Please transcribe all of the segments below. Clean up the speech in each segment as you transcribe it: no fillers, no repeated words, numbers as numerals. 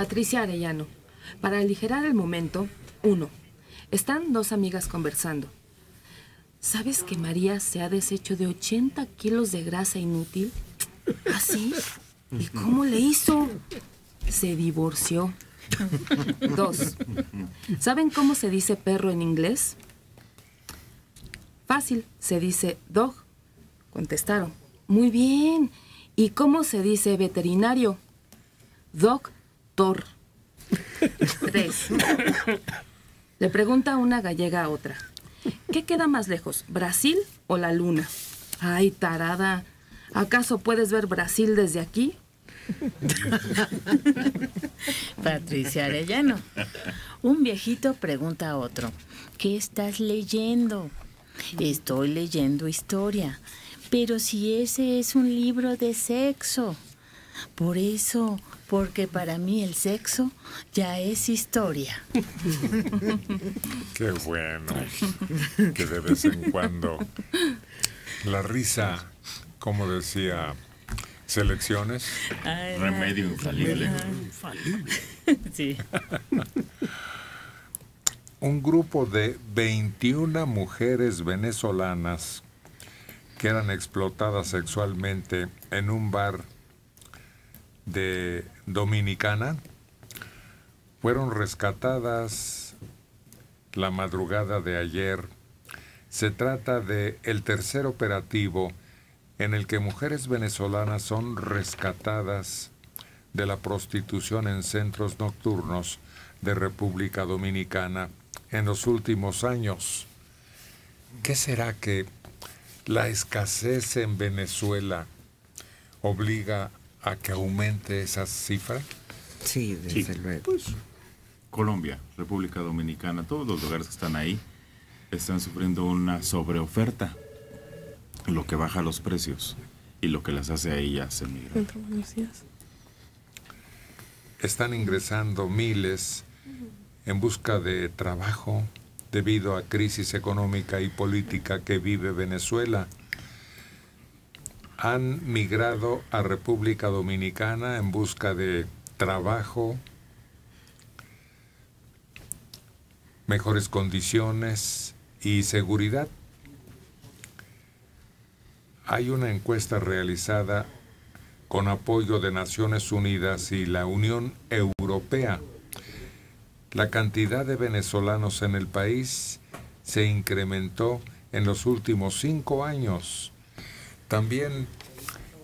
Patricia Arellano. Para aligerar el momento, 1. Están dos amigas conversando. ¿Sabes que María se ha deshecho de 80 kilos de grasa inútil? ¿Ah, sí? ¿Y cómo le hizo? Se divorció. 2. ¿Saben cómo se dice perro en inglés? Fácil, se dice dog. Contestaron. Muy bien. ¿Y cómo se dice veterinario? Doctor. 3. Le pregunta una gallega a otra. ¿Qué queda más lejos, Brasil o la luna? Ay, tarada. ¿Acaso puedes ver Brasil desde aquí? Patricia Arellano. Un viejito pregunta a otro. ¿Qué estás leyendo? Estoy leyendo historia. Pero si ese es un libro de sexo. Por eso, porque para mí el sexo ya es historia. Qué bueno. Que de vez en cuando la risa, como decía, selecciones. Ay, Remedio infalible. Sí. Un grupo de 21 mujeres venezolanas que eran explotadas sexualmente en un bar de Dominicana fueron rescatadas la madrugada de ayer. Se trata de el tercer operativo en el que mujeres venezolanas son rescatadas de la prostitución en centros nocturnos de República Dominicana en los últimos años. ¿Qué será que la escasez en Venezuela obliga a que aumente esa cifra? Sí, desde luego. Pues, Colombia, República Dominicana, todos los lugares que están ahí están sufriendo una sobreoferta, lo que baja los precios y lo que las hace a ellas emigrar. Están ingresando miles en busca de trabajo debido a crisis económica y política que vive Venezuela. Han migrado a República Dominicana en busca de trabajo, mejores condiciones y seguridad. Hay una encuesta realizada con apoyo de Naciones Unidas y la Unión Europea. La cantidad de venezolanos en el país se incrementó en los últimos 5 años. También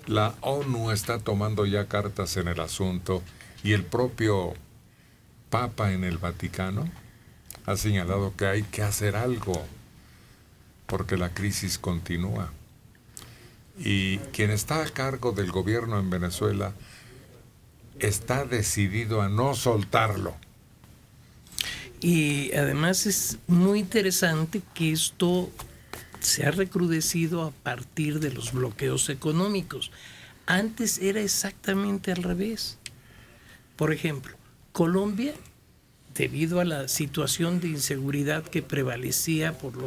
la ONU está tomando ya cartas en el asunto y el propio Papa en el Vaticano ha señalado que hay que hacer algo porque la crisis continúa. Y quien está a cargo del gobierno en Venezuela está decidido a no soltarlo. Y además es muy interesante que esto se ha recrudecido a partir de los bloqueos económicos. Antes era exactamente al revés. Por ejemplo, Colombia, debido a la situación de inseguridad que prevalecía por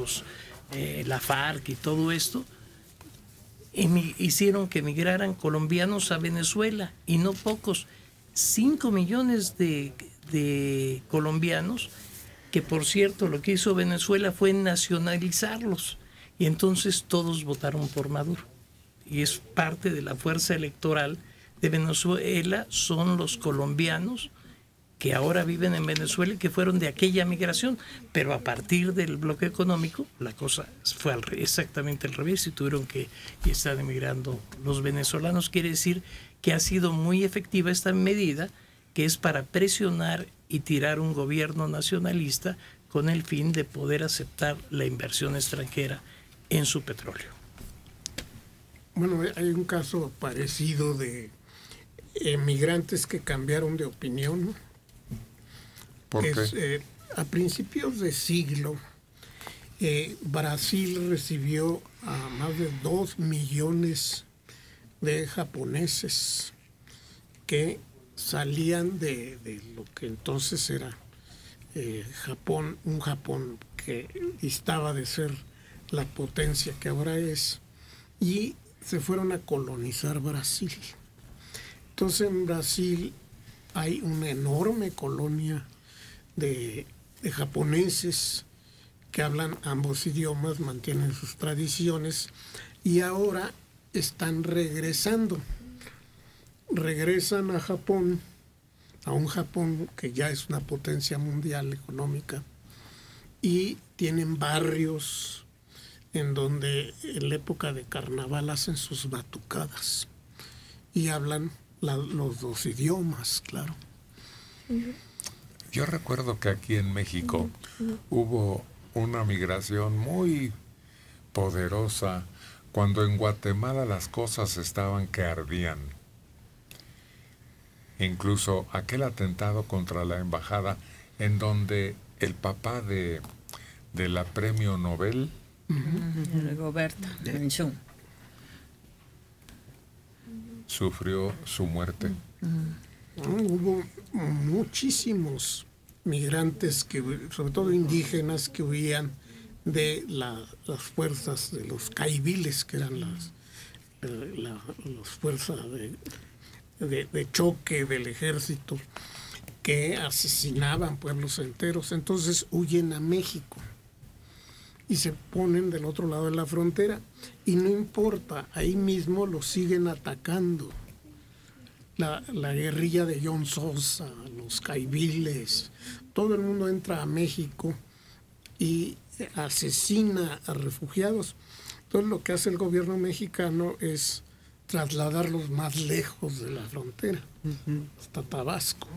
la FARC y todo esto, hicieron que emigraran colombianos a Venezuela, y no pocos, 5 millones de colombianos, que por cierto lo que hizo Venezuela fue nacionalizarlos, y entonces todos votaron por Maduro, y es parte de la fuerza electoral de Venezuela, son los colombianos que ahora viven en Venezuela y que fueron de aquella migración, pero a partir del bloqueo económico la cosa fue exactamente al revés, y tuvieron que estar emigrando los venezolanos. Quiere decir que ha sido muy efectiva esta medida, que es para presionar y tirar un gobierno nacionalista con el fin de poder aceptar la inversión extranjera en su petróleo. Bueno, hay un caso parecido de emigrantes que cambiaron de opinión, ¿no? ¿Por qué? A principios de siglo, Brasil recibió a más de 2 millones de japoneses que salían de lo que entonces era Japón, un Japón que distaba de ser la potencia que ahora es, y se fueron a colonizar Brasil. Entonces en Brasil hay una enorme colonia de japoneses que hablan ambos idiomas, mantienen sus tradiciones y ahora están regresando. Regresan a Japón, a un Japón que ya es una potencia mundial económica, y tienen barrios en donde en la época de carnaval hacen sus batucadas y hablan los dos idiomas, claro. Yo recuerdo que aquí en México hubo una migración muy poderosa cuando en Guatemala las cosas estaban que ardían. Incluso aquel atentado contra la embajada en donde el papá de la premio Nobel, Rigoberta Menchú, sufrió su muerte. Hubo muchísimos migrantes, sobre todo indígenas, que huían de las fuerzas de los caiviles, que eran las fuerzas de choque del ejército, que asesinaban pueblos enteros. Entonces huyen a México y se ponen del otro lado de la frontera, y no importa, ahí mismo los siguen atacando. La guerrilla de John Sosa, los caiviles, todo el mundo entra a México y asesina a refugiados. Entonces lo que hace el gobierno mexicano es trasladarlos más lejos de la frontera, hasta Tabasco.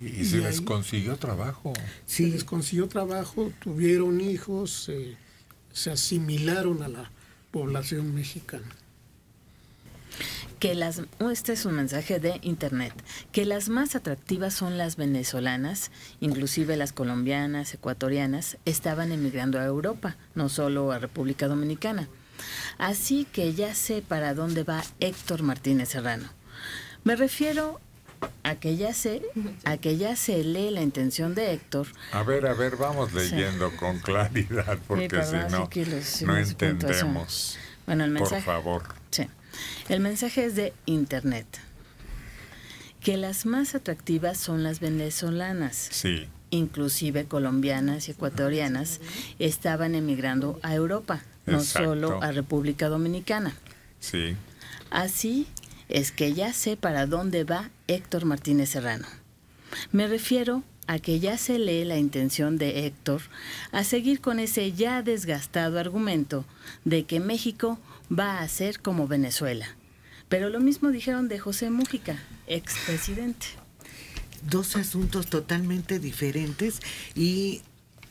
Y se les consiguió trabajo. Sí, les consiguió trabajo, tuvieron hijos, se asimilaron a la población mexicana. Este es un mensaje de internet, que las más atractivas son las venezolanas, inclusive las colombianas, ecuatorianas, estaban emigrando a Europa, no solo a República Dominicana. Así que ya sé para dónde va Héctor Martínez Serrano. Me refiero a que ya se lee la intención de Héctor. A ver, vamos leyendo con claridad, porque si no, no entendemos. Bueno, el mensaje, por favor. Sí. El mensaje es de internet. Que las más atractivas son las venezolanas. Sí. Inclusive colombianas y ecuatorianas estaban emigrando a Europa, no solo a República Dominicana. Sí. Así es que ya sé para dónde va Héctor Martínez Serrano. Me refiero a que ya se lee la intención de Héctor a seguir con ese ya desgastado argumento de que México va a ser como Venezuela. Pero lo mismo dijeron de José Mújica, expresidente. Dos asuntos totalmente diferentes e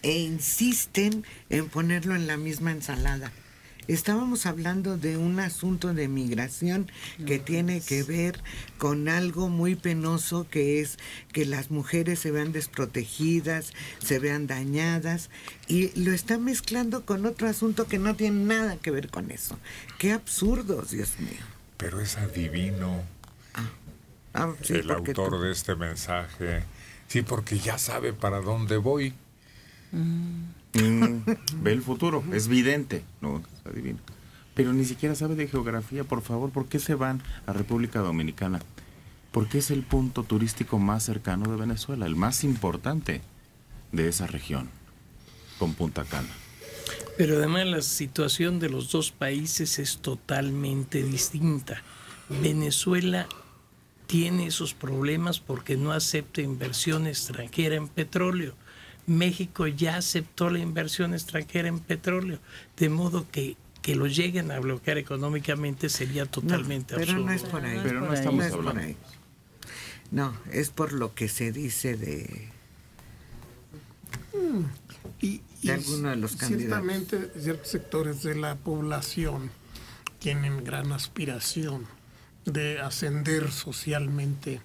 insisten en ponerlo en la misma ensalada. Estábamos hablando de un asunto de migración que tiene que ver con algo muy penoso, que es que las mujeres se vean desprotegidas, se vean dañadas, y lo está mezclando con otro asunto que no tiene nada que ver con eso. ¡Qué absurdos, Dios mío! Pero es adivino. Sí, el autor de este mensaje. Sí, porque ya sabe para dónde voy. Ve el futuro, es vidente, no es adivino. Pero ni siquiera sabe de geografía. Por favor, ¿por qué se van a República Dominicana? Porque es el punto turístico más cercano de Venezuela, el más importante de esa región, con Punta Cana. Pero además la situación de los dos países es totalmente distinta. Venezuela tiene esos problemas porque no acepta inversión extranjera en petróleo. México ya aceptó la inversión extranjera en petróleo, de modo que lo lleguen a bloquear económicamente sería totalmente absurdo. Pero no es por ahí. Pero no estamos hablando. No, es por lo que se dice de alguno de los candidatos. Ciertamente ciertos sectores de la población tienen gran aspiración de ascender socialmente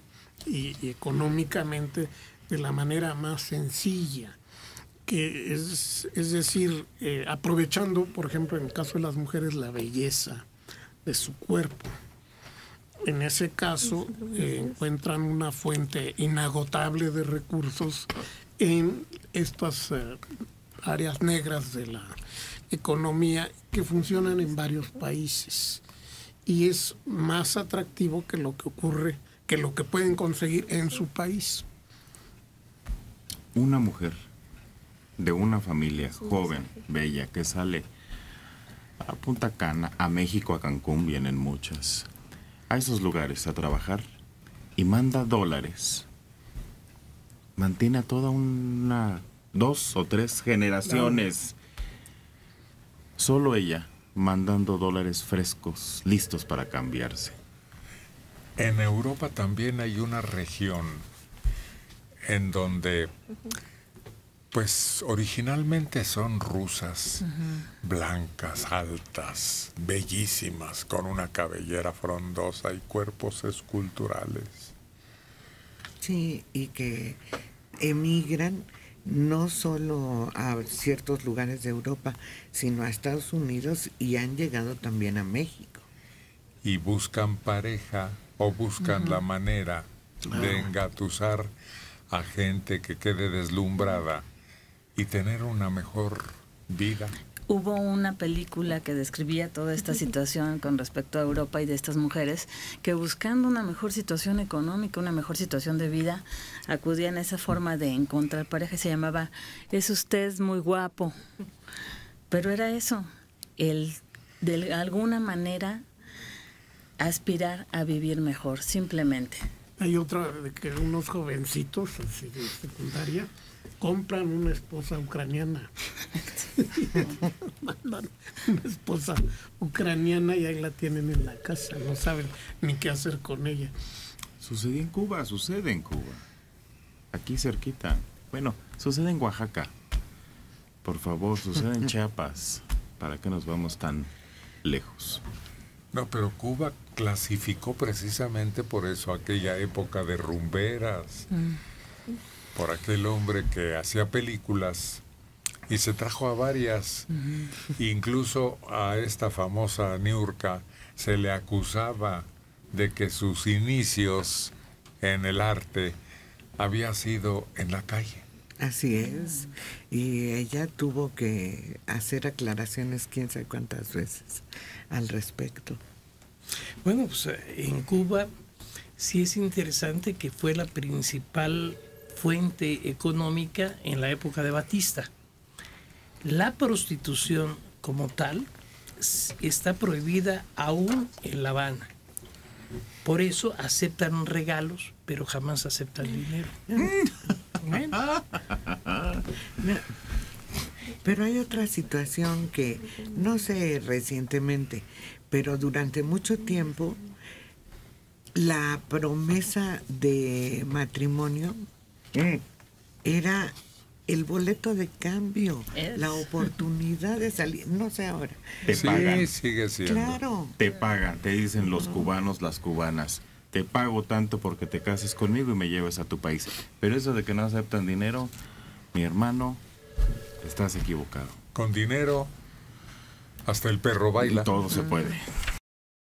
y económicamente de la manera más sencilla, que es decir, aprovechando, por ejemplo, en el caso de las mujeres, la belleza de su cuerpo. En ese caso, encuentran una fuente inagotable de recursos en estas áreas negras de la economía que funcionan en varios países. Y es más atractivo que lo que ocurre que lo que pueden conseguir en su país. Una mujer de una familia joven, bella, que sale a Punta Cana, a México, a Cancún, vienen muchas, a esos lugares a trabajar y manda dólares. Mantiene a toda 2 o 3 generaciones. Solo ella mandando dólares frescos, listos para cambiarse. En Europa también hay una región en donde, pues originalmente son rusas, blancas, altas, bellísimas, con una cabellera frondosa y cuerpos esculturales. Sí, y que emigran no solo a ciertos lugares de Europa, sino a Estados Unidos, y han llegado también a México. Y buscan pareja o buscan la manera de engatusar a gente que quede deslumbrada y tener una mejor vida. Hubo una película que describía toda esta situación con respecto a Europa y de estas mujeres que, buscando una mejor situación económica, una mejor situación de vida, acudían a esa forma de encontrar pareja. Se llamaba "Es usted muy guapo". Pero era eso, el de alguna manera aspirar a vivir mejor, simplemente. Hay otra de que unos jovencitos así de secundaria compran una esposa ucraniana. Mandan una esposa ucraniana y ahí la tienen en la casa, no saben ni qué hacer con ella. Sucede en Cuba. Aquí cerquita. Bueno, sucede en Oaxaca. Por favor, sucede en Chiapas. ¿Para qué nos vamos tan lejos? No, pero Cuba clasificó precisamente por eso aquella época de rumberas, por aquel hombre que hacía películas y se trajo a varias. Incluso a esta famosa Niurka se le acusaba de que sus inicios en el arte había sido en la calle. Así es, y ella tuvo que hacer aclaraciones quién sabe cuántas veces al respecto. Bueno, pues en Cuba sí es interesante que fue la principal fuente económica en la época de Batista. La prostitución como tal está prohibida aún en La Habana. Por eso aceptan regalos, pero jamás aceptan dinero. Pero hay otra situación que no sé recientemente, pero durante mucho tiempo la promesa de matrimonio era el boleto de cambio, la oportunidad de salir, no sé ahora. Te pagan. Sí, sigue siendo. Claro. Te pagan, te dicen los cubanos, las cubanas. Te pago tanto porque te cases conmigo y me lleves a tu país. Pero eso de que no aceptan dinero, mi hermano, estás equivocado. Con dinero, hasta el perro baila. Todo se puede.